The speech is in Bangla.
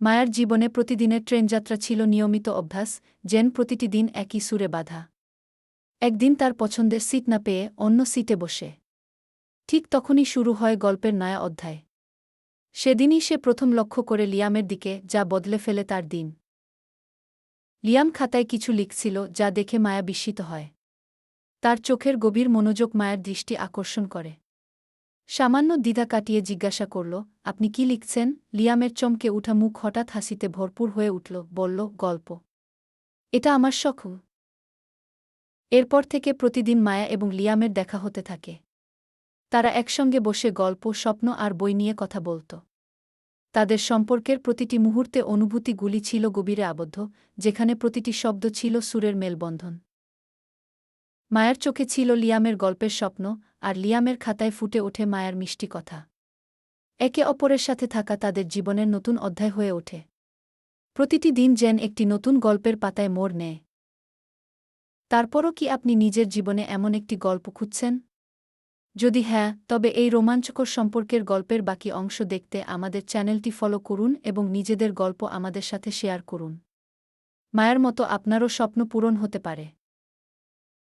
মায়ার জীবনে প্রতিদিনের ট্রেনযাত্রা ছিল নিয়মিত অভ্যাস, যেন প্রতিটি দিন একই সুরে বাঁধা। একদিন তার পছন্দের সিট না পেয়ে অন্য সিটে বসে। ঠিক তখনই শুরু হয় গল্পের নয়া অধ্যায়। সেদিনই সে প্রথম লক্ষ্য করে লিয়ামের দিকে, যা বদলে ফেলে তার দিন। লিয়াম খাতায় কিছু লিখছিল, যা দেখে মায়া বিস্মিত হয়। তার চোখের গভীর মনোযোগ মায়ার দৃষ্টি আকর্ষণ করে। সামান্য দ্বিধা কাটিয়ে জিজ্ঞাসা করল, আপনি কি লিখছেন? লিয়ামের চমকে উঠা মুখ হঠাৎ হাসিতে ভরপুর হয়ে উঠল, বলল, গল্প। এটা আমার শখ। এরপর থেকে প্রতিদিন মায়া এবং লিয়ামের দেখা হতে থাকে। তারা একসঙ্গে বসে গল্প, স্বপ্ন আর বই নিয়ে কথা বলত। তাদের সম্পর্কের প্রতিটি মুহূর্তে অনুভূতিগুলি ছিল গভীরে আবদ্ধ, যেখানে প্রতিটি শব্দ ছিল সুরের মেলবন্ধন। মায়ার চোখে ছিল লিয়ামের গল্পের স্বপ্ন, আর লিয়ামের খাতায় ফুটে ওঠে মায়ার মিষ্টি কথা। একে অপরের সাথে থাকা তাদের জীবনের নতুন অধ্যায় হয়ে ওঠে। প্রতিটি দিন যেন একটি নতুন গল্পের পাতায় মোড় নেয়। তারপরও কি আপনি নিজের জীবনে এমন একটি গল্প খুঁজছেন? যদি হ্যাঁ, তবে এই রোমাঞ্চকর সম্পর্কের গল্পের বাকি অংশ দেখতে আমাদের চ্যানেলটি ফলো করুন এবং নিজেদের গল্প আমাদের সাথে শেয়ার করুন। মায়ার মতো আপনারও স্বপ্ন পূরণ হতে পারে।